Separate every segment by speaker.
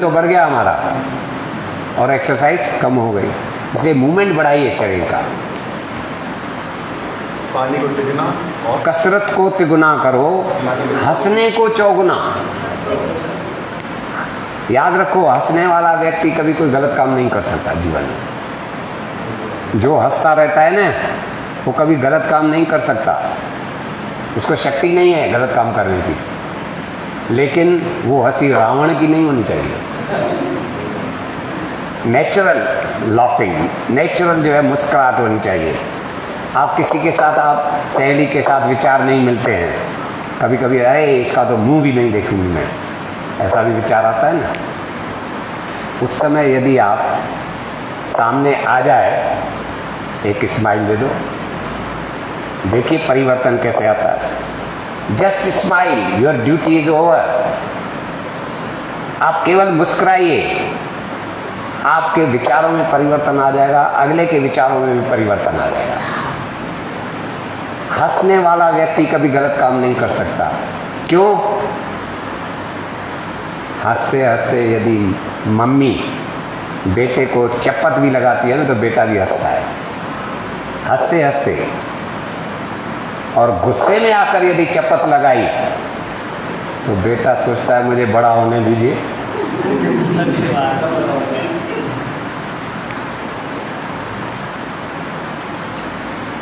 Speaker 1: तो बढ़ गया हमारा और एक्सरसाइज कम हो गई, इसलिए मूवमेंट बढ़ाइए शरीर का।
Speaker 2: पानी को तिगुना और
Speaker 1: कसरत को तिगुना करो, हंसने को चौगुना। याद रखो, हंसने वाला व्यक्ति कभी कोई गलत काम नहीं कर सकता जीवन में। जो हंसता रहता है ना, वो कभी गलत काम नहीं कर सकता, उसको शक्ति नहीं है गलत काम करने की। लेकिन वो हंसी रावण की नहीं होनी चाहिए। नेचुरल लाफिंग, नेचुरल जो है मुस्कुराहट होनी चाहिए। आप किसी के साथ, आप सहेली के साथ विचार नहीं मिलते हैं, कभी कभी अरे इसका तो मुंह भी नहीं देखूंगी मैं, ऐसा भी विचार आता है ना। उस समय यदि आप सामने आ जाए, एक स्माइल दे दो, देखिए परिवर्तन कैसे आता है। Just smile, your duty is over. आप केवल मुस्कुराइए, आपके विचारों में परिवर्तन आ जाएगा, अगले के विचारों में भी परिवर्तन आ जाएगा। हंसने वाला व्यक्ति कभी गलत काम नहीं कर सकता। क्यों? हंसते हंसते यदि मम्मी बेटे को चप्पट भी लगाती है ना, तो बेटा भी हंसता है हंसते हंसते। और गुस्से में आकर यदि चप्पट लगाई तो बेटा सोचता है मुझे बड़ा होने दीजिए।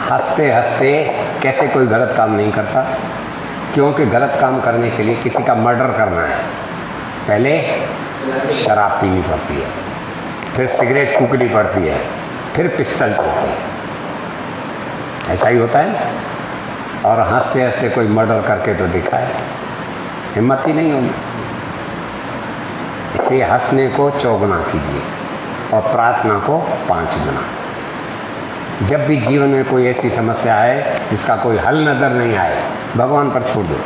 Speaker 1: हंसते हंसते कैसे कोई गलत काम नहीं करता? क्योंकि गलत काम करने के लिए किसी का मर्डर करना है, पहले शराब पीनी पड़ती है, फिर सिगरेट फूकनी पड़ती है, फिर पिस्टल चलती है। ऐसा ही होता है। और हंसते हंसते कोई मर्डर करके तो दिखाए, हिम्मत ही नहीं होगी। इसे हंसने को चौगुना कीजिए और प्रार्थना को 5 गुना। जब भी जीवन में कोई ऐसी समस्या है जिसका कोई हल नजर नहीं आए, भगवान पर छोड़ दो,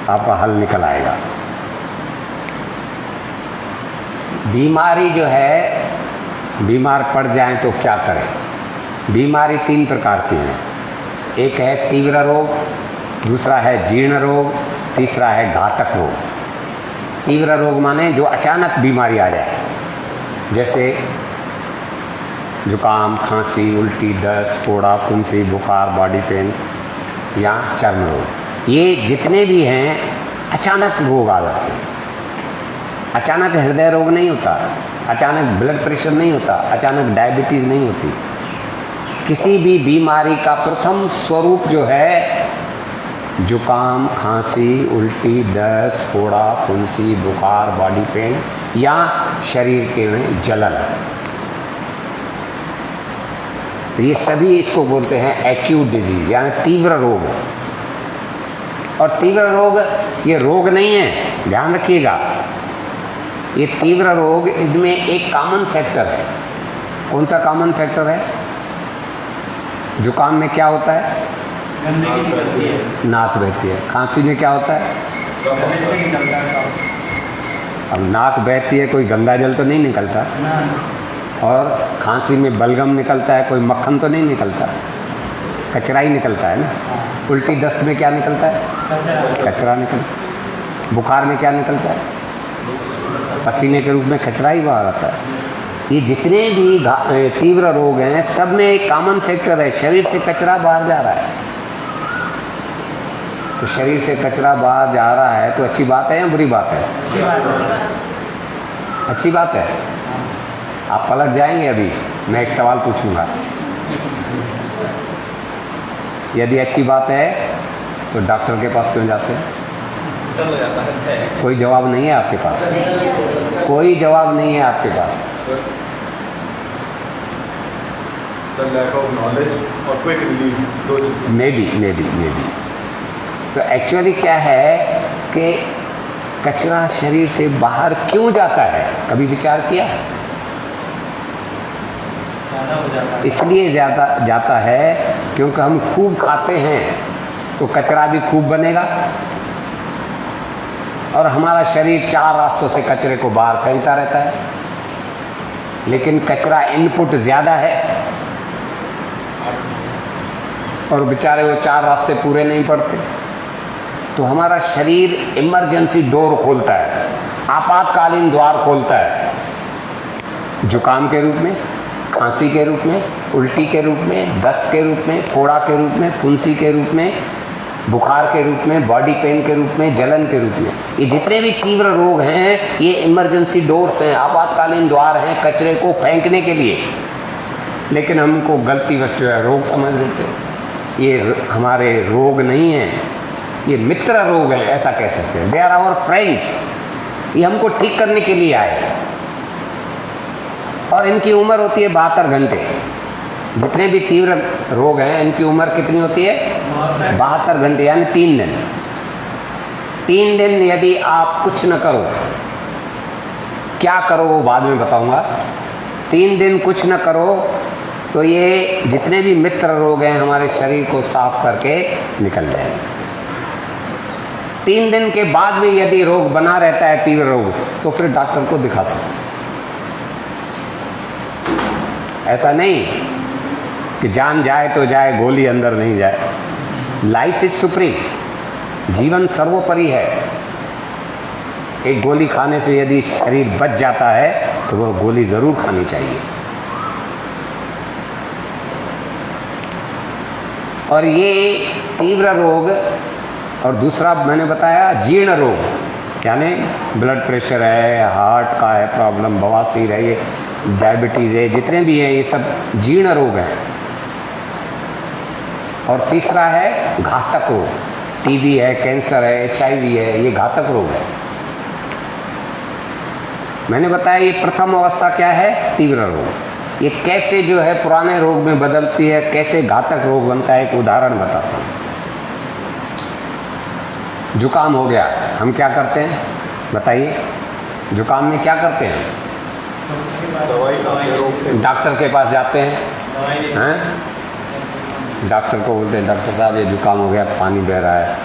Speaker 1: आपका हल निकल आएगा। बीमारी जो है, बीमार पड़ जाएं तो क्या करें? बीमारी 3 प्रकार की है। एक है तीव्र रोग, दूसरा है जीर्ण रोग, तीसरा है घातक रोग। तीव्र रोग माने जो अचानक बीमारी आ जाए, जैसे जुकाम, खांसी, उल्टी, दस्त, फोड़ा, फुंसी, बुखार, बॉडी पेन या चर्म रोग। ये जितने भी हैं अचानक रोग आ जाते हैं। अचानक हृदय रोग नहीं होता, अचानक ब्लड प्रेशर नहीं होता, अचानक डायबिटीज नहीं होती। किसी भी बीमारी का प्रथम स्वरूप जो है जुकाम, खांसी, उल्टी, दस्त, फोड़ा, फुंसी, बुखार, बॉडी पेन या शरीर के में जलन, ये सभी इसको बोलते हैं एक्यूट डिजीज, यानी तीव्र रोग। और तीव्र रोग ये रोग नहीं है, ध्यान रखिएगा। ये तीव्र रोग, इसमें एक कॉमन फैक्टर है। कौन सा कॉमन फैक्टर है? जुकाम में क्या होता है? नाक बहती है। खांसी में क्या होता है? अब नाक बहती है, कोई गंगा जल तो नहीं निकलता। और खांसी में बलगम निकलता है, कोई मक्खन तो नहीं निकलता, कचरा ही निकलता है ना। उल्टी दस्त में क्या निकलता है? कचरा निकलता। बुखार में क्या निकलता है? पसीने के रूप में कचरा ही बाहर आता है। ये जितने भी तीव्र रोग हैं, सब में एक कॉमन फैक्टर है, शरीर से कचरा बाहर जा रहा है। तो शरीर से कचरा बाहर जा रहा है तो अच्छी बात है या बुरी बात है? अच्छी बात है। आप पलट जाएंगे, अभी मैं एक सवाल पूछूंगा, यदि अच्छी बात है तो डॉक्टर के पास क्यों जाते हैं? कोई जवाब नहीं है आपके पास, कोई जवाब नहीं है आपके पास। May be. तो एक्चुअली क्या है कि कचरा शरीर से बाहर क्यों जाता है, कभी विचार किया? इसलिए ज़्यादा जाता है क्योंकि हम खूब खाते हैं, तो कचरा भी खूब बनेगा और हमारा शरीर 4 रास्तों से कचरे को बाहर फेंकता रहता है। लेकिन कचरा इनपुट ज़्यादा है और बेचारे वो 4 रास्ते पूरे नहीं पड़ते, तो हमारा शरीर इमरजेंसी डोर खोलता है आपातकालीन द्वार खोलता है, जुकाम के रूप में, खांसी के रूप में, उल्टी के रूप में, दस्त के रूप में, फोड़ा के रूप में, फुंसी के रूप में, बुखार के रूप में, बॉडी पेन के रूप में, जलन के रूप में। ये जितने भी तीव्र रोग हैं ये इमरजेंसी डोर्स हैं, आपातकालीन द्वार हैं कचरे को फेंकने के लिए। लेकिन हमको गलतीवश जो है रोग समझ लेते हैं। ये हमारे रोग नहीं हैं, ये मित्र रोग हैं, ऐसा कह सकते हैं। They are our friends. ये हमको ठीक करने के लिए आए और इनकी उम्र होती है 72 घंटे। जितने भी तीव्र रोग हैं इनकी उम्र कितनी होती है? 72 घंटे, यानी 3 दिन। 3 दिन यदि आप कुछ न करो, क्या करो वो बाद में बताऊंगा। 3 दिन कुछ न करो तो ये जितने भी मित्र रोग हैं हमारे शरीर को साफ करके निकल जाएंगे। 3 दिन के बाद भी यदि रोग बना रहता है, तीव्र रोग, तो फिर डॉक्टर को दिखा सकते। ऐसा नहीं कि जान जाए तो जाए, गोली अंदर नहीं जाए। लाइफ इज सुप्रीम, जीवन सर्वोपरि है। एक गोली खाने से यदि शरीर बच जाता है तो वो गोली जरूर खानी चाहिए। और ये तीव्र रोग, और दूसरा मैंने बताया जीर्ण रोग, यानी ब्लड प्रेशर है, हार्ट का है प्रॉब्लम, बवासीर है, ये डायबिटीज है, जितने भी हैं ये सब जीर्ण रोग हैं। और तीसरा है घातक रोग, टीबी है, कैंसर है, HIV है, ये घातक रोग है। मैंने बताया ये प्रथम अवस्था क्या है? तीव्र रोग। ये कैसे जो है पुराने रोग में बदलती है, कैसे घातक रोग बनता है, एक उदाहरण बताता हूँ। जुकाम हो गया, हम क्या करते हैं बताइए? जुकाम में क्या करते हैं?
Speaker 2: दवाई खाते,
Speaker 1: डॉक्टर के पास जाते हैं, डॉक्टर को बोलते हैं डॉक्टर साहब ये जुकाम हो गया, पानी बह रहा है।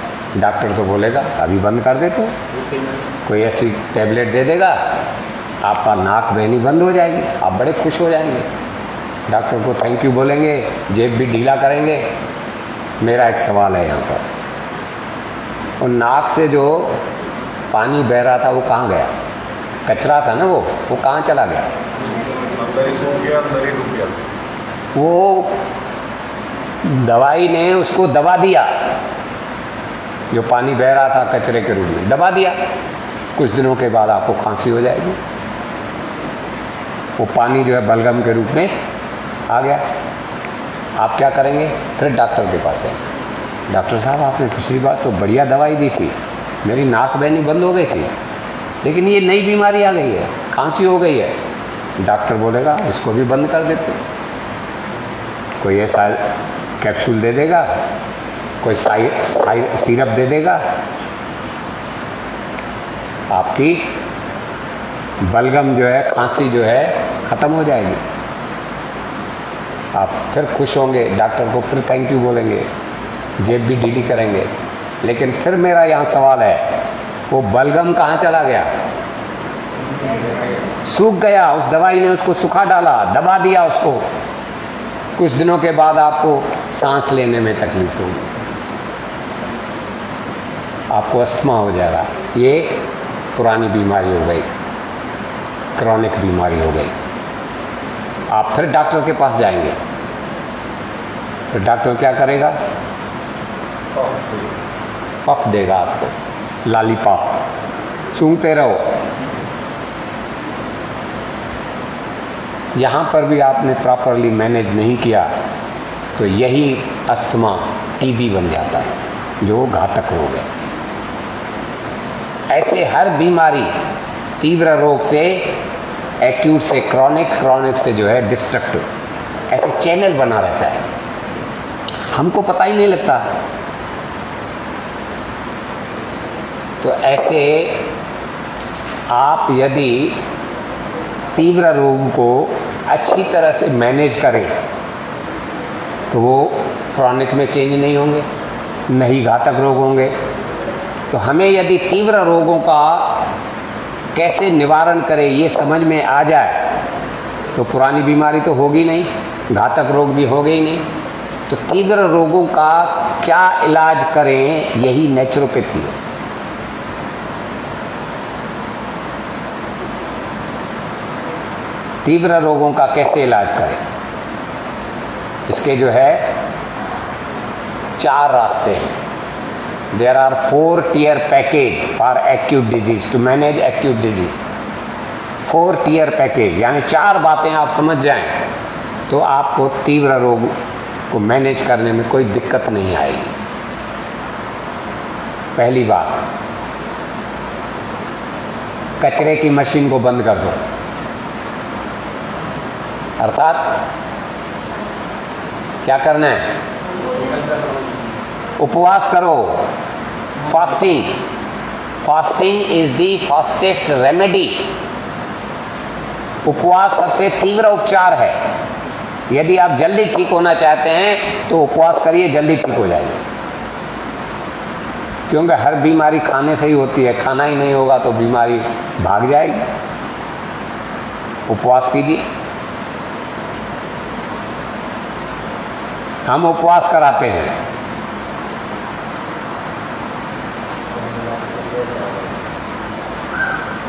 Speaker 1: डॉक्टर तो बोलेगा अभी बंद कर दे, तो कोई ऐसी टैबलेट दे देगा, आपका नाक बहनी बंद हो जाएगी, आप बड़े खुश हो जाएंगे। डॉक्टर को थैंक यू बोलेंगे, जेब भी ढीला करेंगे। मेरा एक सवाल है यहाँ पर, और नाक से जो पानी बह रहा था वो कहाँ गया? कचरा था ना, वो कहाँ चला गया?
Speaker 2: अंदर ही सूख गया, अंदर ही रुक गया।
Speaker 1: वो दवाई ने उसको दबा दिया, जो पानी बह रहा था कचरे के रूप में दबा दिया। कुछ दिनों के बाद आपको खांसी हो जाएगी। वो पानी जो है बलगम के रूप में आ गया। आप क्या करेंगे? फिर डॉक्टर के पास जाएंगे, डॉक्टर साहब आपने पिछली बार तो बढ़िया दवाई दी थी, मेरी नाक बहनी बंद हो गई थी, लेकिन ये नई बीमारी आ गई है, खांसी हो गई है। डॉक्टर बोलेगा इसको भी बंद कर देते, कोई ऐसा कैप्सूल दे देगा, कोई सिरप दे देगा, आपकी बलगम जो है, खांसी जो है ख़त्म हो जाएगी। आप फिर खुश होंगे, डॉक्टर को फिर थैंक यू बोलेंगे, जेब भी ढीली करेंगे। लेकिन फिर मेरा यहाँ सवाल है, वो बलगम कहाँ चला गया? सूख गया, उस दवाई ने उसको सुखा डाला, दबा दिया उसको। कुछ दिनों के बाद आपको सांस लेने में तकलीफ होगी, आपको अस्थमा हो जाएगा। ये पुरानी बीमारी हो गई, क्रॉनिक बीमारी हो गई। आप फिर डॉक्टर के पास जाएंगे, फिर डॉक्टर क्या करेगा? पफ देगा आपको, लॉलीपॉप, सूंघते रहो। यहाँ पर भी आपने प्रॉपरली मैनेज नहीं किया तो यही अस्थमा, टीबी बन जाता है, जो घातक रोग है। ऐसे हर बीमारी, तीव्र रोग से एक्यूट से क्रॉनिक, क्रॉनिक से जो है डिस्ट्रक्टिव, ऐसे चैनल बना रहता है, हमको पता ही नहीं लगता। तो ऐसे आप यदि तीव्र रोग को अच्छी तरह से मैनेज करें तो वो क्रॉनिक में चेंज नहीं होंगे, नहीं घातक रोग होंगे। तो हमें यदि तीव्र रोगों का कैसे निवारण करें ये समझ में आ जाए तो पुरानी बीमारी तो होगी नहीं, घातक रोग भी होंगे ही नहीं। तो तीव्र रोगों का क्या इलाज करें, यही नेचुरोपैथी है। तीव्र रोगों का कैसे इलाज करें, इसके जो है 4 रास्ते हैं। There are 4 tier package for acute disease to manage acute disease. 4 tier package यानी 4 बातें आप समझ जाएं तो आपको तीव्र रोग को मैनेज करने में कोई दिक्कत नहीं आएगी। पहली बात, कचरे की मशीन को बंद कर दो, अर्थात क्या करना है, उपवास करो, fasting. Fasting is the fastest remedy. उपवास सबसे तीव्र उपचार है। यदि आप जल्दी ठीक होना चाहते हैं तो उपवास करिए, जल्दी ठीक हो जाएंगे। क्योंकि हर बीमारी खाने से ही होती है, खाना ही नहीं होगा तो बीमारी भाग जाएगी। उपवास कीजिए। हम उपवास कराते हैं।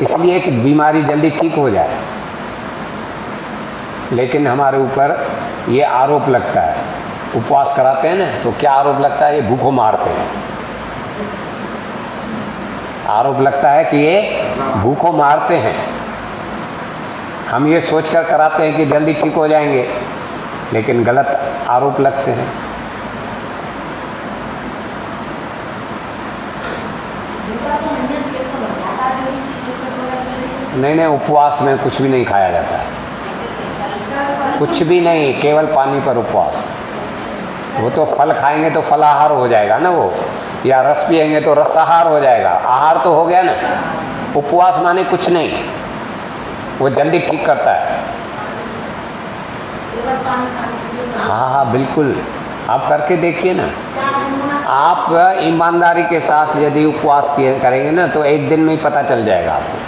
Speaker 1: इसलिए कि बीमारी जल्दी ठीक हो जाए। लेकिन हमारे ऊपर ये आरोप लगता है, उपवास कराते हैं ना तो क्या आरोप लगता है, ये भूखों मारते हैं। आरोप लगता है कि ये भूखों मारते हैं। हम ये सोचकर कराते हैं कि जल्दी ठीक हो जाएंगे, लेकिन गलत आरोप लगते हैं। नहीं, उपवास में कुछ भी नहीं खाया जाता है, कुछ भी नहीं, केवल पानी पर उपवास। वो तो फल खाएंगे तो फलाहार हो जाएगा ना वो, या रस पिएंगे तो रसाहार हो जाएगा, आहार तो हो गया ना। उपवास माने कुछ नहीं, वो जल्दी ठीक करता है। हाँ बिल्कुल, आप करके देखिए ना। आप ईमानदारी के साथ यदि उपवास करेंगे ना तो एक दिन में ही पता चल जाएगा आपको।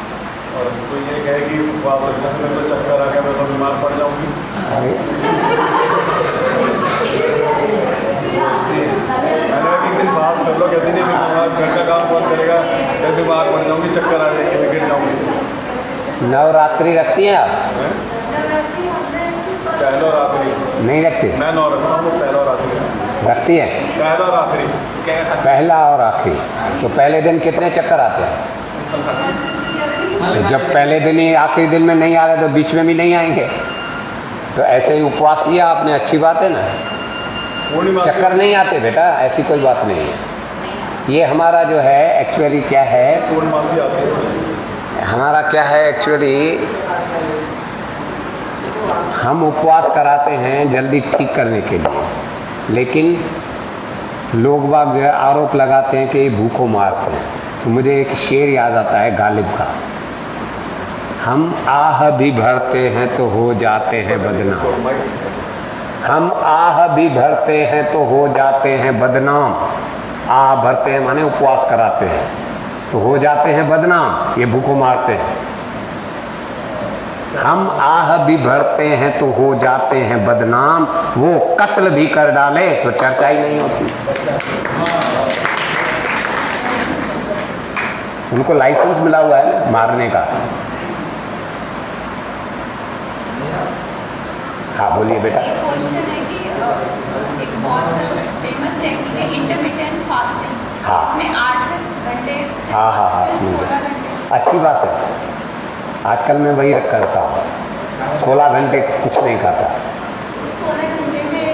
Speaker 2: और तो ये कहे कि उपवास रखने से तो चक्कर आ गया, मैं तो बीमार पड़ जाऊंगी। मैंने एक दिन फास्ट कर लो, कहती नहीं बीमार, घर का काम कौन करेगा, मैं बीमार पड़ जाऊंगी, चक्कर आ जाएगी, मैं गिर जाऊंगी।
Speaker 1: नवरात्रि रखती हैं आप?
Speaker 2: पहला रात्रि
Speaker 1: नहीं रखती?
Speaker 2: मैं 9 रखता हूँ, पहला रात्रि
Speaker 1: रखती है।
Speaker 2: पहला रात्रि
Speaker 1: पहला और आखिरी। तो पहले दिन कितने चक्कर आते हैं? तो जब पहले दिन ही आखिरी दिन में नहीं आ रहे तो बीच में भी नहीं आएंगे। तो ऐसे ही उपवास किया आपने, अच्छी बात है ना। चक्कर नहीं आते बेटा, ऐसी कोई बात नहीं है। ये हमारा जो है एक्चुअली क्या है,
Speaker 2: पूर्णमासी आती है।
Speaker 1: हमारा क्या है एक्चुअली, हम उपवास कराते हैं जल्दी ठीक करने के लिए, लेकिन लोग बाग जो है आरोप लगाते हैं कि ये भूखों मारते हैं। तो मुझे एक शेर याद आता है गालिब का, हम आह भी भरते हैं तो हो जाते हैं बदनाम। हम आह भी भरते हैं तो हो जाते हैं बदनाम। आह भरते हैं माने उपवास कराते हैं तो हो जाते हैं बदनाम, ये भूखों मारते हैं। हम आह भी भरते हैं तो हो जाते हैं बदनाम, वो कत्ल भी कर डाले तो चर्चा ही नहीं होती। उनको लाइसेंस मिला हुआ है ना मारने का। हाँ बोलिए बेटा।
Speaker 3: एक क्वेश्चन है कि एक बहुत फेमस टेक्निक है इंटरमिटेंट फास्टिंग।
Speaker 1: हाँ।
Speaker 3: इसमें 8 घंटे से
Speaker 1: हाँ
Speaker 3: 16 घंटे।
Speaker 1: अच्छी बात है। आजकल मैं वही करता हूँ, 16 घंटे कुछ नहीं खाता।
Speaker 3: 16 घंटे में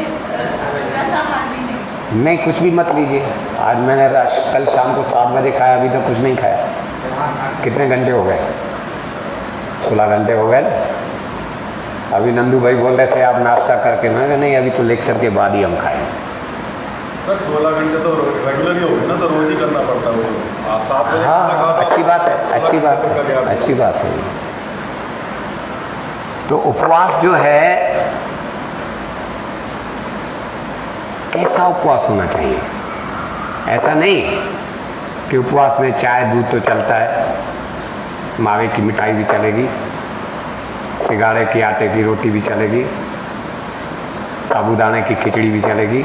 Speaker 3: रसाहार भी नहीं।
Speaker 1: नहीं, कुछ भी मत लीजिए। आज मैंने कल शाम को 7 बजे खाया, अभी तक कुछ नहीं खाया। कितने घंटे हो गए? 16 घंटे हो गए। अभी नंदू भाई बोल रहे थे आप नाश्ता करके, मैंने नहीं, अभी तो लेक्चर के बाद ही हम खाएं।
Speaker 2: सर 16 घंटे तो रेगुलर ही हो गए ना, तो रोज ही करना पड़ता है वो। 7 बजे
Speaker 1: हाँ, अच्छी बात है, अच्छी बात है, अच्छी बात है। तो उपवास जो है, कैसा उपवास होना चाहिए? ऐसा नहीं कि उपवास में चाय दूध तो चलता है, मावे की मिठाई भी चलेगी, सिंगाड़े की आटे की रोटी भी चलेगी, साबूदाने की खिचड़ी भी चलेगी,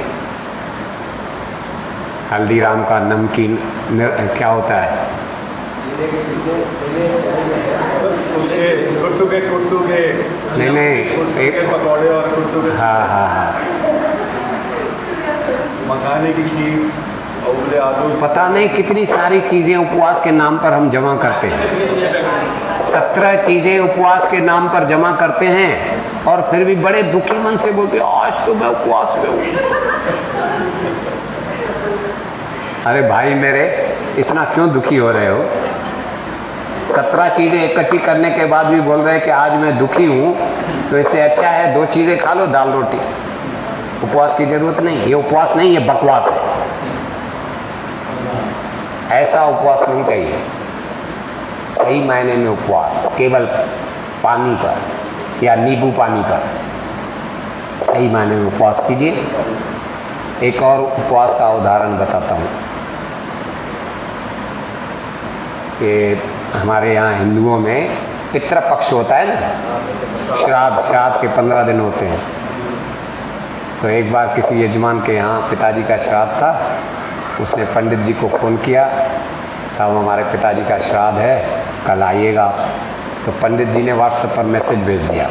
Speaker 1: हल्दीराम का नमकीन क्या होता है,
Speaker 2: उसके गुड्डू के
Speaker 1: नहीं
Speaker 2: एक पकौड़े और कुट्टू के
Speaker 1: हाँ हाँ हाँ,
Speaker 2: मखाने की खीर और उबले आलू।
Speaker 1: पता नहीं कितनी सारी चीज़ें उपवास के नाम पर हम जमा करते हैं। 17 चीज़ें उपवास के नाम पर जमा करते हैं और फिर भी बड़े दुखी मन से बोलते आज तो मैं उपवास में हूँ। अरे भाई मेरे, इतना क्यों दुखी हो रहे हो? 17 चीज़ें इकट्ठी करने के बाद भी बोल रहे हैं कि आज मैं दुखी हूँ, तो इससे अच्छा है 2 चीज़ें खा लो, दाल रोटी। उपवास की जरूरत नहीं, ये उपवास नहीं, ये बकवास है। ऐसा उपवास नहीं चाहिए। सही मायने में उपवास केवल पानी पर या नींबू पानी पर, सही मायने में उपवास कीजिए। एक और उपवास का उदाहरण बताता हूँ कि हमारे यहाँ हिंदुओं में पितृपक्ष होता है ना, श्राद्ध के 15 दिन होते हैं। तो एक बार किसी यजमान के यहाँ पिताजी का श्राद्ध था, उसने पंडित जी को फ़ोन किया, साहब हमारे पिताजी का श्राद्ध है, कल आइएगा। तो पंडित जी ने व्हाट्सएप पर मैसेज भेज दिया,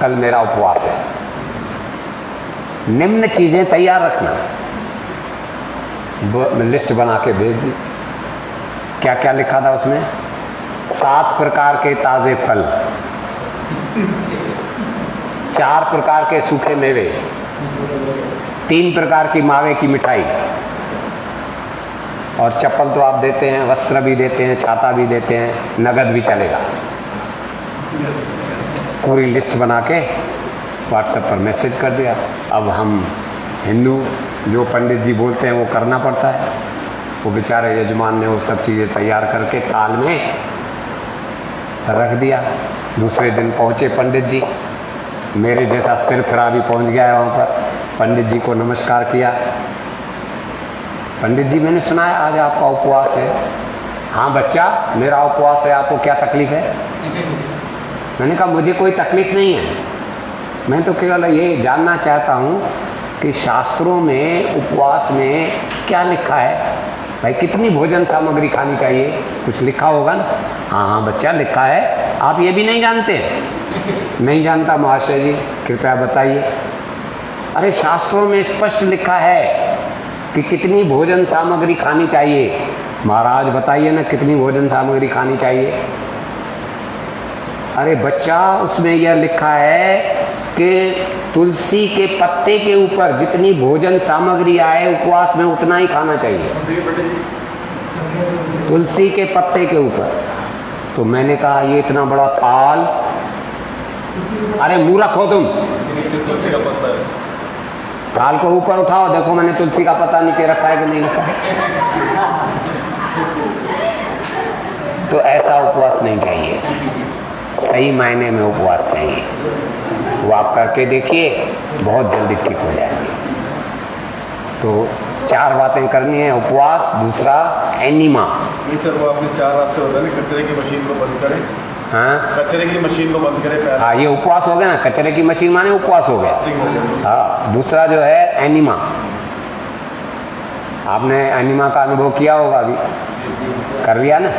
Speaker 1: कल मेरा उपवास है, निम्न चीज़ें तैयार रखना। लिस्ट बना के भेज दी। क्या क्या लिखा था उसमें? 7 प्रकार के ताज़े फल, 4 प्रकार के सूखे मेवे, 3 प्रकार की मावे की मिठाई, और चप्पल तो आप देते हैं, वस्त्र भी देते हैं, छाता भी देते हैं, नगद भी चलेगा। पूरी लिस्ट बना के व्हाट्सएप पर मैसेज कर दिया। अब हम हिंदू जो पंडित जी बोलते हैं वो करना पड़ता है। वो बेचारे यजमान ने वो सब चीज़ें तैयार करके थाल में रख दिया। दूसरे दिन पहुँचे पंडित जी, मेरे जैसा सिर फिरा भी पहुँच गया है वहाँ पर। पंडित जी को नमस्कार किया। पंडित जी मैंने सुना है आज आपका उपवास है। हाँ बच्चा, मेरा उपवास है, आपको क्या तकलीफ़ है? मैंने कहा मुझे कोई तकलीफ़ नहीं है, मैं तो केवल ये जानना चाहता हूँ कि शास्त्रों में उपवास में क्या लिखा है। भाई कितनी भोजन सामग्री खानी चाहिए, कुछ लिखा होगा ना? हाँ हाँ बच्चा लिखा है। आप ये भी नहीं जानते? नहीं जानता महाशय जी, कृपया बताइए। अरे शास्त्रों में स्पष्ट लिखा है कि कितनी भोजन सामग्री खानी चाहिए। महाराज बताइए ना कितनी भोजन सामग्री खानी चाहिए। अरे बच्चा, उसमें यह लिखा है कि तुलसी के पत्ते के ऊपर जितनी भोजन सामग्री आए उपवास में उतना ही खाना चाहिए, तुलसी के पत्ते के ऊपर। तो मैंने कहा ये इतना बड़ा ताल, अरे मूर्ख हो तुम,
Speaker 2: तुलसी का पत्ता है।
Speaker 1: थाल को ऊपर उठाओ, देखो मैंने तुलसी का पत्ता नीचे रखा है कि नहीं रखा है। तो ऐसा उपवास नहीं चाहिए, सही मायने में उपवास चाहिए। वो आप करके देखिए, बहुत जल्दी ठीक हो जाएंगे। तो 4 बातें करनी है उपवास। दूसरा एनीमा।
Speaker 2: नहीं सर, वो आपने 4 रास्ते होता है, कचरे की मशीन को बंद करें।
Speaker 1: हाँ
Speaker 2: कचरे की मशीन को बंद करें पहले।
Speaker 1: हाँ, ये उपवास हो गया ना, कचरे की मशीन माने उपवास हो गया। हाँ, दूसरा जो है एनीमा। आपने एनीमा का अनुभव किया होगा, अभी कर लिया ना।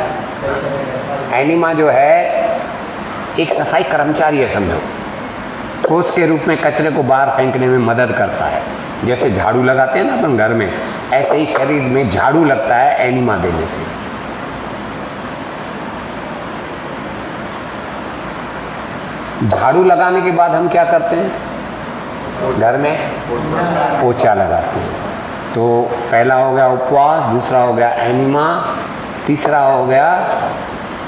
Speaker 1: एनीमा जो है एक सफाई कर्मचारी है, समझो, ठोस के रूप में कचरे को बाहर फेंकने में मदद करता है। जैसे झाड़ू लगाते हैं ना अपन घर में, ऐसे ही शरीर में झाड़ू लगता है एनीमा देने से। झाड़ू लगाने के बाद हम क्या करते हैं? घर में पोछा लगाते हैं। तो पहला हो गया उपवास, दूसरा हो गया एनीमा, तीसरा हो गया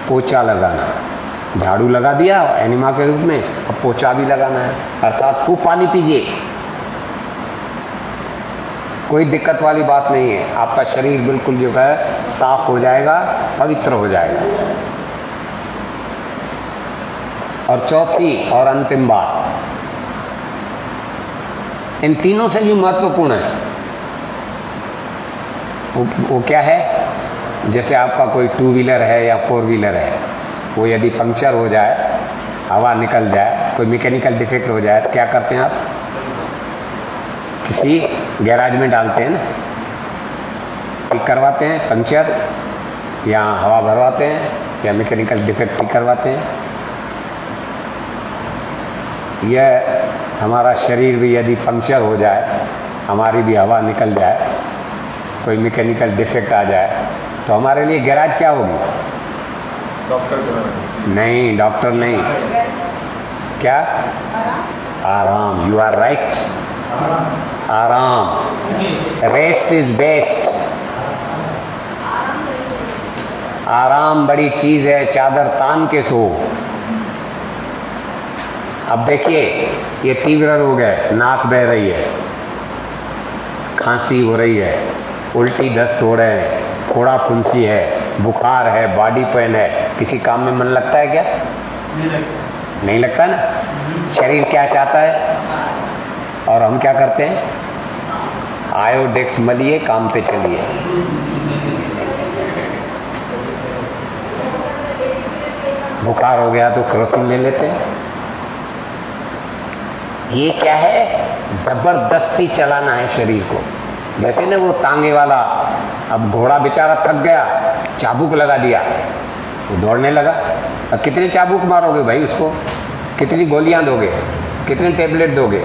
Speaker 1: पोछा लगाना। झाड़ू लगा दिया एनीमा के रूप में, अब पोछा भी लगाना है। अर्थात खूब पानी पीजिए, कोई दिक्कत वाली बात नहीं है। आपका शरीर बिल्कुल जो है साफ हो जाएगा, पवित्र हो जाएगा। और चौथी और अंतिम बात, इन तीनों से भी महत्वपूर्ण है, वो क्या है? जैसे आपका कोई 2 व्हीलर है या 4 व्हीलर है, वो यदि पंक्चर हो जाए, हवा निकल जाए, कोई मैकेनिकल डिफेक्ट हो जाए, तो क्या करते हैं आप? किसी गैराज में डालते हैं ना, ठीक करवाते हैं पंक्चर, या हवा भरवाते हैं, या मैकेनिकल डिफेक्ट ठीक करवाते हैं। यह हमारा शरीर भी यदि पंक्चर हो जाए, हमारी भी हवा निकल जाए, कोई मैकेनिकल डिफेक्ट आ जाए, तो हमारे लिए गैराज क्या होगी?
Speaker 2: डॉक्टर के बारे में।
Speaker 1: नहीं, डॉक्टर नहीं, क्या? आराम। यू आर राइट, आराम। Rest is best. आराम बड़ी चीज है, चादर तान के सो। अब देखिए, ये तीव्र रोग है, नाक बह रही है, खांसी हो रही है, उल्टी दस्त हो रहे हैं, फोड़ा फुंसी है, बुखार है, बॉडी पेन है, किसी काम में मन लगता है क्या? नहीं लगता ना। शरीर क्या चाहता है और हम क्या करते हैं? आयोडेक्स मलिए, काम पे चलिए। बुखार हो गया तो केरोसिन ले लेते हैं। ये क्या है? जबरदस्ती चलाना है शरीर को। जैसे ना वो तांगे वाला, अब घोड़ा बेचारा थक गया, चाबुक लगा दिया, वो दौड़ने लगा। अब कितने चाबुक मारोगे भाई उसको? कितनी गोलियां दोगे? कितने टेबलेट दोगे?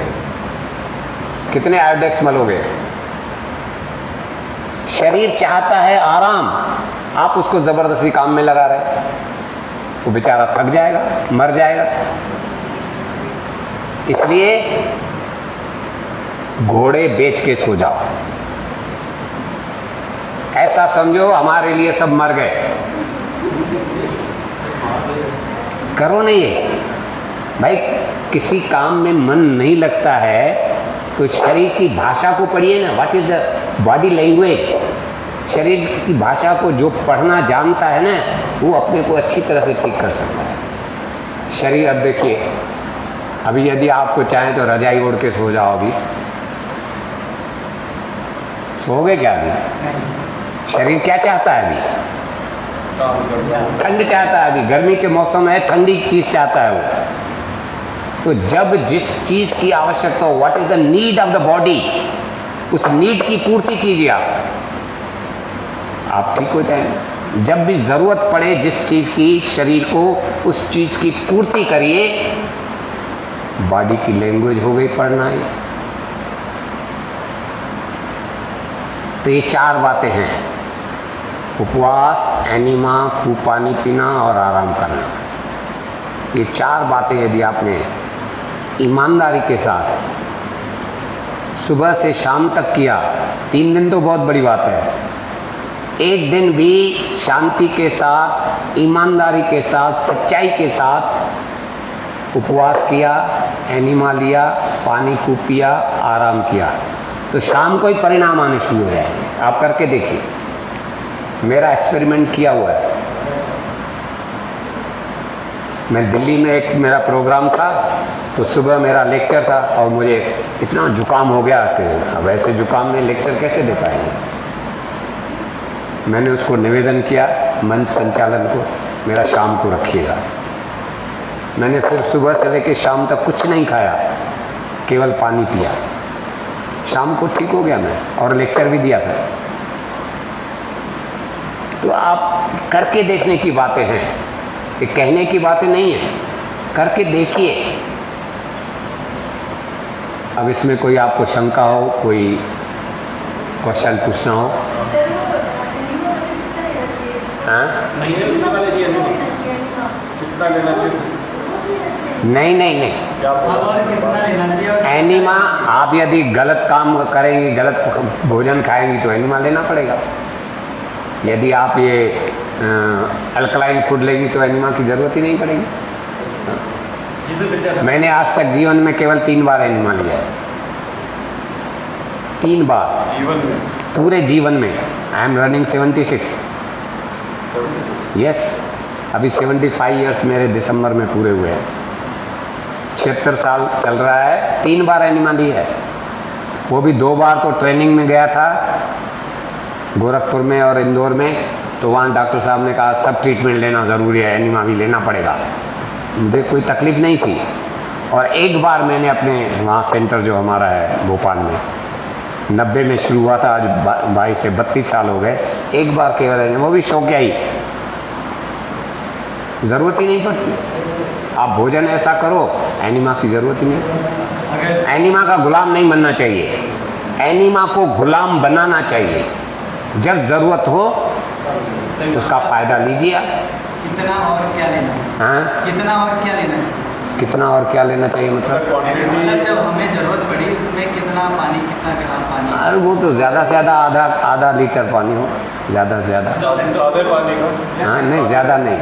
Speaker 1: कितने आयोडेक्स मलोगे? शरीर चाहता है आराम, आप उसको जबरदस्ती काम में लगा रहे, वो बेचारा थक जाएगा, मर जाएगा। इसलिए घोड़े बेच के सो जाओ। ऐसा समझो हमारे लिए सब मर गए। करो नहीं ये भाई। किसी काम में मन नहीं लगता है तो शरीर की भाषा को पढ़िए ना। What is the body language? शरीर की भाषा को जो पढ़ना जानता है ना, वो अपने को अच्छी तरह से ठीक कर सकता है। शरीर, अब देखिए, अभी यदि आपको चाहें तो रजाई ओढ़ के सो जाओ। अभी सोओगे क्या? अभी शरीर क्या चाहता है? अभी ठंड चाहता है। अभी गर्मी के मौसम है, ठंडी चीज चाहता है वो। तो जब जिस चीज की आवश्यकता हो, what is the need of the body, उस नीड की पूर्ति कीजिए आप ठीक हो जाएंगे। जब भी जरूरत पड़े जिस चीज की शरीर को, उस चीज की पूर्ति करिए। बॉडी की लैंग्वेज हो गई पढ़ना है। तो ये 4 बातें हैं: उपवास, एनिमा, खूब पानी पीना और आराम करना। ये 4 बातें यदि आपने ईमानदारी के साथ सुबह से शाम तक किया, 3 दिन तो बहुत बड़ी बात है। एक दिन भी शांति के साथ, ईमानदारी के साथ, सच्चाई के साथ उपवास किया, एनिमा लिया, पानी खूब पिया, आराम किया, तो शाम को ही परिणाम आने शुरू हो जाएंगे। आप करके देखिए, मेरा एक्सपेरिमेंट किया हुआ है। मैं दिल्ली में एक मेरा प्रोग्राम था, तो सुबह मेरा लेक्चर था और मुझे इतना जुकाम हो गया कि अब ऐसे जुकाम में लेक्चर कैसे दे पाएंगे। मैंने उसको निवेदन किया मंच संचालन को, मेरा शाम को रखिएगा। मैंने फिर सुबह से लेकर शाम तक कुछ नहीं खाया, केवल पानी पिया। शाम को ठीक हो गया मैं, और लेक्चर भी दिया था। तो आप करके देखने की बातें हैं, ये कहने की बातें नहीं है, करके देखिए। अब इसमें कोई आपको शंका हो, कोई क्वेश्चन पूछना हो? हाँ?
Speaker 2: कितना लेना चाहिए?
Speaker 1: नहीं, एनिमा आप यदि गलत काम करेंगे, गलत भोजन खाएंगी तो एनिमा लेना पड़ेगा। यदि आप ये अल्कलाइन फूड लेगी तो एनिमा की जरूरत ही नहीं पड़ेगी। मैंने आज तक जीवन में केवल 3 बार एनिमा लिया है। 3 बार
Speaker 2: जीवन में,
Speaker 1: पूरे जीवन में। I am running 76। यस, अभी 75 ईयर्स मेरे दिसंबर में पूरे हुए हैं। 76 साल चल रहा है। 3 बार एनिमा ली है, वो भी 2 बार तो ट्रेनिंग में गया था गोरखपुर में और इंदौर में, तो वहाँ डॉक्टर साहब ने कहा सब ट्रीटमेंट लेना ज़रूरी है, एनिमा भी लेना पड़ेगा। मुझे कोई तकलीफ नहीं थी। और 1 बार मैंने अपने वहाँ सेंटर जो हमारा है भोपाल में, 90 में शुरू हुआ था, आज 22 से 32 साल हो गए। 1 बार केवल एनिमा, वो भी शौकिया ही। ज़रूरत ही नहीं पड़ती। आप भोजन ऐसा करो, एनिमा की ज़रूरत ही नहीं। एनिमा का गुलाम नहीं बनना चाहिए, एनिमा को गुलाम बनाना चाहिए। जब ज़रूरत हो उसका फ़ायदा लीजिए आप।
Speaker 4: कितना और क्या लेना?
Speaker 1: हाँ,
Speaker 4: कितना और क्या लेना चाहिए?
Speaker 1: कितना और क्या लेना चाहिए मतलब?
Speaker 4: मतलब जब हमें ज़रूरत पड़ी उसमें कितना पानी, कितना ग्राम पानी?
Speaker 1: अरे वो तो ज़्यादा से ज़्यादा आधा लीटर पानी हो, ज़्यादा से ज़्यादा।
Speaker 2: सादे पानी का?
Speaker 1: हाँ नहीं, ज़्यादा नहीं।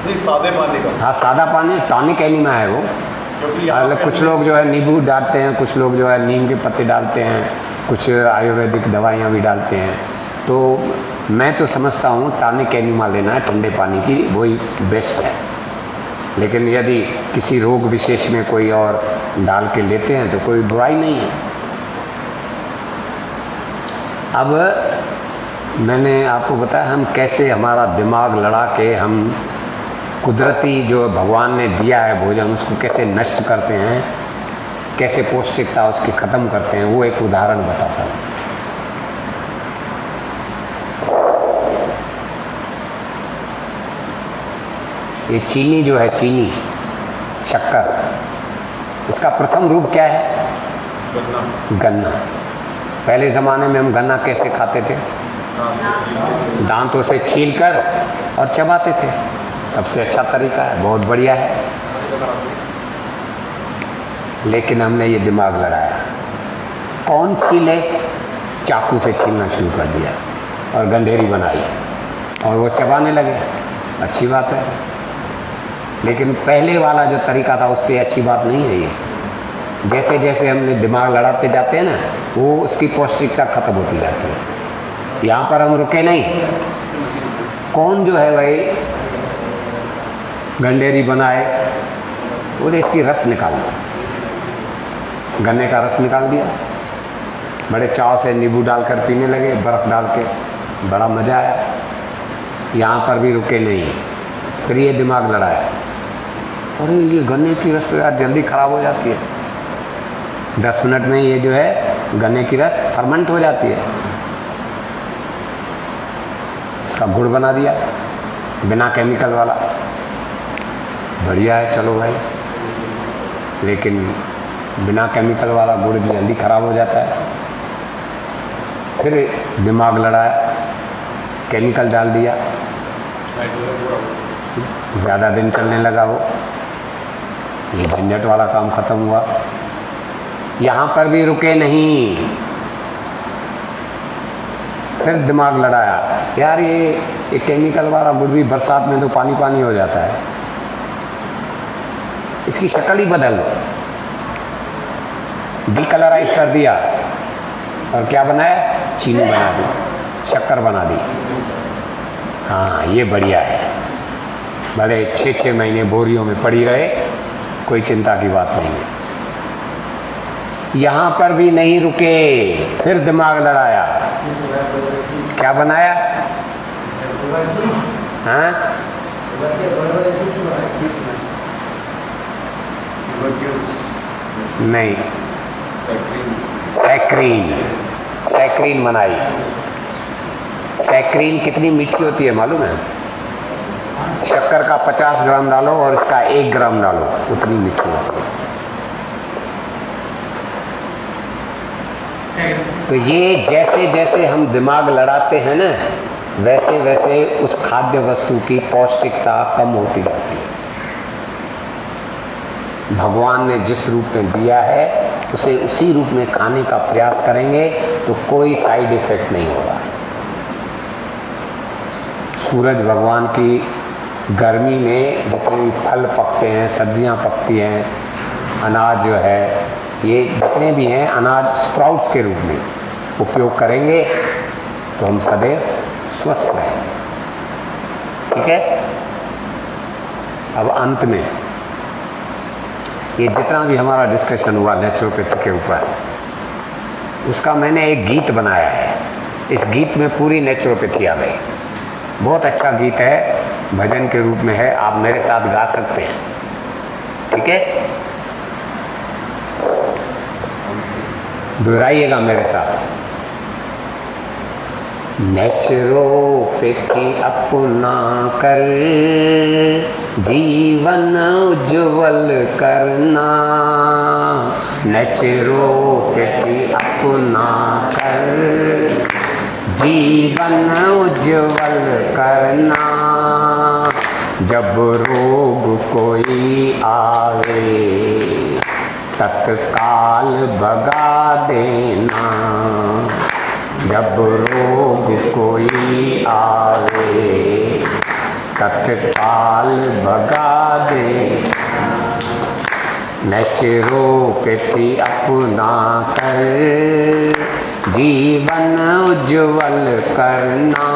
Speaker 2: नहीं, सादे पानी का।
Speaker 1: हाँ, सादा पानी टॉनिक एनिमा है वो।
Speaker 2: क्योंकि यहाँ
Speaker 1: मतलब
Speaker 2: पे
Speaker 1: कुछ लोग जो है नींबू डालते हैं, कुछ लोग जो है नीम के पत्ते डालते हैं, कुछ आयुर्वेदिक दवाइयाँ भी डालते हैं। तो मैं तो समझता हूँ टॉनिक एनिमा लेना है ठंडे पानी की, वही बेस्ट है। लेकिन यदि किसी रोग विशेष में कोई और डाल के लेते हैं तो कोई बुराई नहीं है। अब मैंने आपको बताया हम कैसे हमारा दिमाग लड़ा के हम कुदरती जो भगवान ने दिया है भोजन उसको कैसे नष्ट करते हैं, कैसे पौष्टिकता उसकी ख़त्म करते हैं, वो एक उदाहरण बताता हूँ। ये चीनी जो है, चीनी शक्कर, इसका प्रथम रूप क्या है? गन्ना। पहले ज़माने में हम गन्ना कैसे खाते थे? दांतों से छीलकर और चबाते थे। सबसे अच्छा तरीका है, बहुत बढ़िया है। लेकिन हमने ये दिमाग लड़ाया, कौन छीले? चाकू से छीलना शुरू कर दिया और गंढेरी बनाई और वो चबाने लगे। अच्छी बात है, लेकिन पहले वाला जो तरीका था उससे अच्छी बात नहीं है ये। जैसे जैसे हमने दिमाग लड़ाते जाते हैं ना, वो उसकी पौष्टिकता खत्म होती जाती है। यहाँ पर हम रुके नहीं। कौन जो है भाई गंढेरी बनाए, बोले इसकी रस निकाल दो। गन्ने का रस निकाल दिया, बड़े चाव से नींबू डालकर पीने लगे, बर्फ़ डाल के, बड़ा मज़ा आया। यहाँ पर भी रुके नहीं, फिर ये दिमाग लड़ाया, अरे ये गन्ने की रस तो यार जल्दी ख़राब हो जाती है। 10 मिनट में ये जो है गन्ने की रस फर्मेंट हो जाती है। इसका गुड़ बना दिया बिना केमिकल वाला, बढ़िया है, चलो भाई। लेकिन बिना केमिकल वाला गुड़ जल्दी ख़राब हो जाता है। फिर दिमाग लड़ाया, केमिकल डाल दिया, ज़्यादा दिन चलने लगा वो, ये झंझट वाला काम ख़त्म हुआ। यहाँ पर भी रुके नहीं, फिर दिमाग लड़ाया, यार ये केमिकल वाला गुड़ भी बरसात में तो पानी पानी हो जाता है, इसकी शक्ल ही बदल दो। डिकलराइज कर दिया और क्या बनाया? चीनी बना दी, शक्कर बना दी। हाँ, ये बढ़िया है। भले 6-6 महीने बोरियों में पड़ी रहे, कोई चिंता की बात नहीं है। यहाँ पर भी नहीं रुके, फिर दिमाग लड़ाया, क्या बनाया? हाँ? नहीं, सैक्रीन, सैक्रीन बनाई। सैक्रीन कितनी मीठी होती है मालूम है? शक्कर का 50 ग्राम डालो और इसका 1 ग्राम डालो, उतनी मीठी होती है। तो ये जैसे जैसे हम दिमाग लड़ाते हैं ना, वैसे वैसे उस खाद्य वस्तु की पौष्टिकता कम होती जाती है। भगवान ने जिस रूप में दिया है उसे उसी रूप में खाने का प्रयास करेंगे तो कोई साइड इफेक्ट नहीं होगा। सूरज भगवान की गर्मी में जितने भी फल पकते हैं, सब्जियां पकती हैं, अनाज जो है, ये जितने भी हैं अनाज स्प्राउट्स के रूप में उपयोग करेंगे तो हम सदैव स्वस्थ रहेंगे। ठीक है। अब अंत में ये जितना भी हमारा डिस्कशन हुआ नेचुरोपैथी के ऊपर, उसका मैंने एक गीत बनाया है। इस गीत में पूरी नेचुरोपैथी आ गई। बहुत अच्छा गीत है, भजन के रूप में है, आप मेरे साथ गा सकते हैं। ठीक है, दोहराइएगा मेरे साथ। नेचुरोपैथी अपना कर जीवन उज्जवल करना, नेचुरोपैथी अपना कर जीवन उज्जवल करना। जब रोग कोई आवे तत्काल भगा देना, जब रोग कोई आवे तत्काल भगा दे। नेचुरोपैथी अपना कर जीवन उज्जवल करना,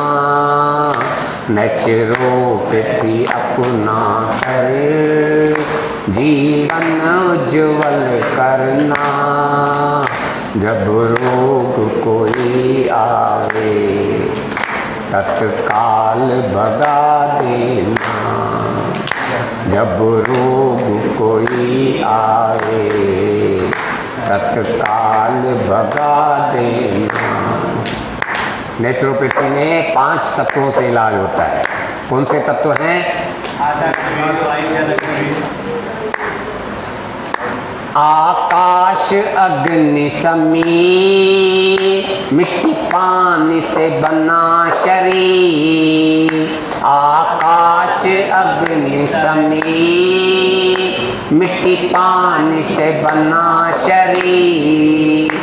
Speaker 1: नेचुरोपैथी अपना कर जीवन उज्जवल करना। जब रोग कोई आवे तत्काल भगा देना, जब रोग कोई आवे तत्काल भगा देना। नेचुरोपैथी में 5 तत्वों से इलाज होता है। कौन से तत्व हैं? आकाश अग्नि समी, मिट्टी पानी से बना शरीर। आकाश अग्नि समी, मिट्टी पानी से बना शरीर।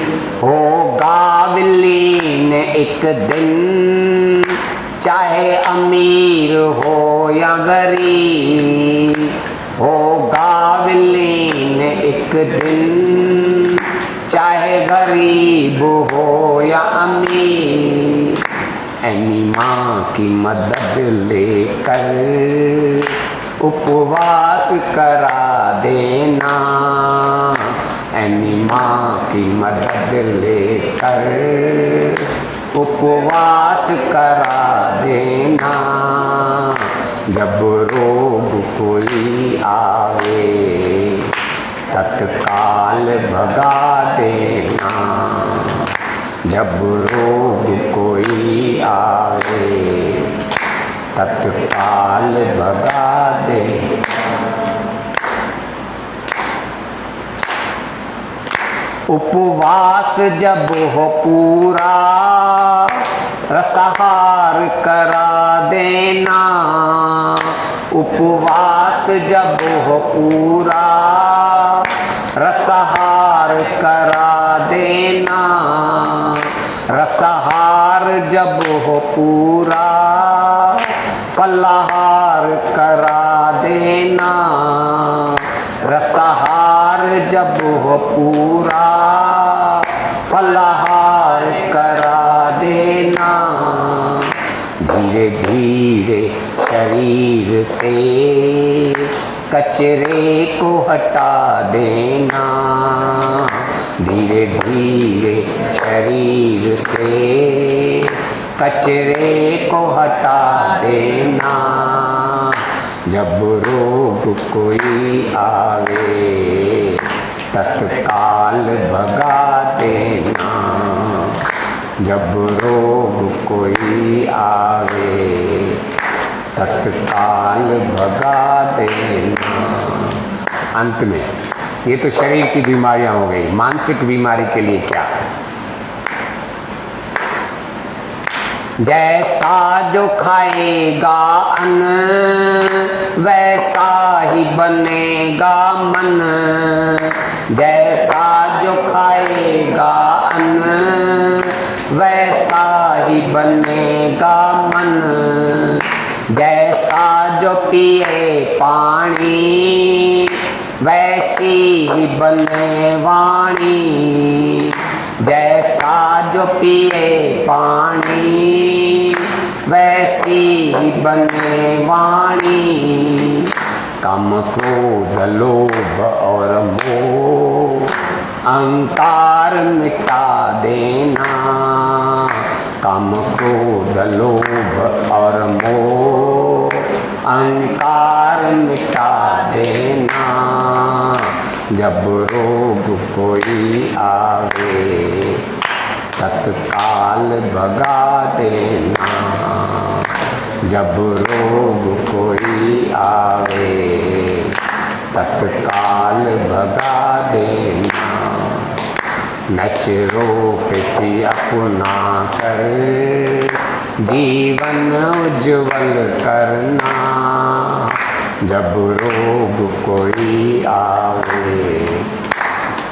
Speaker 1: होगा विलीन एक दिन, चाहे अमीर हो या गरीब। होगा विलीन एक दिन, चाहे गरीब हो या अमीर। एनीमा की मदद लेकर उपवास करा देना, एनीमा की मदद लेकर उपवास करा देना। जब रोग कोई आवे तत्काल भगा देना, जब रोग कोई आवे तत्काल भगा दे। उपवास जब हो पूरा रसाहार करा देना, उपवास जब हो पूरा रसाहार करा देना। रसाहार जब हो पूरा फलाहार करा देना। रसाहार जब हो पूरा फलाहार करा देना। धीरे धीरे शरीर से कचरे को हटा देना, धीरे धीरे शरीर से कचरे को हटा देना। जब रोग कोई आवे तत्काल भगा देना, जब रोग कोई आवे तत्काल भगा देना। अंत में ये तो शरीर की बीमारियां हो गई, मानसिक बीमारी के लिए क्या? जैसा जो खाएगा अन्न वैसा ही बनेगा मन, जैसा जो खाएगा अन्न वैसा ही बनेगा मन। जैसा जो पिए पानी वैसी ही बने वाणी, जैसा जो पिए पानी वैसी ही बने वाणी। काम क्रोध लोभ और मोह अहंकार मिटा देना, काम क्रोध लोभ और मोह अहंकार मिटा देना। जब रोग कोई आवे तत्काल भगा देना, जब रोग कोई आवे तत्काल भगा देना। नेचुरोपैथी अपना कर जीवन उज्जवल करना, जब रोग कोई आवे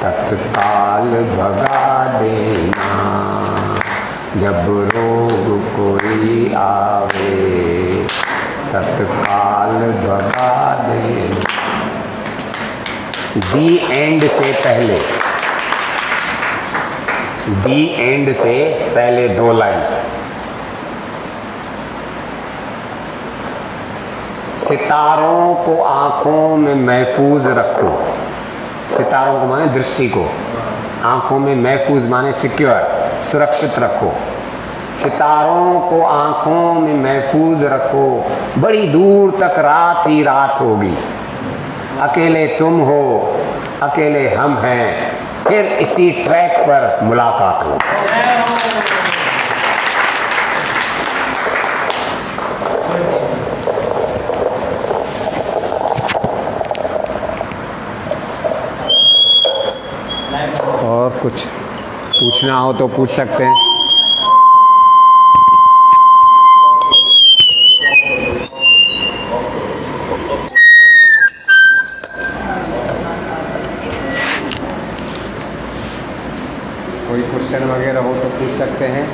Speaker 1: तत्काल भगा देना, जब रोग कोई आवे तत्काल भगा देना। दी एंड से पहले, दी एंड से पहले 2 लाइन। सितारों को आंखों में महफूज रखो, सितारों को माने दृष्टि को, आंखों में महफूज माने सिक्योर, सुरक्षित रखो। सितारों को आंखों में महफूज रखो, बड़ी दूर तक रात ही रात होगी। अकेले तुम हो, अकेले हम हैं, फिर इसी ट्रैक पर मुलाकात हो। और कुछ पूछना हो तो पूछ सकते हैं। कोई क्वेश्चन वगैरह हो तो पूछ सकते हैं।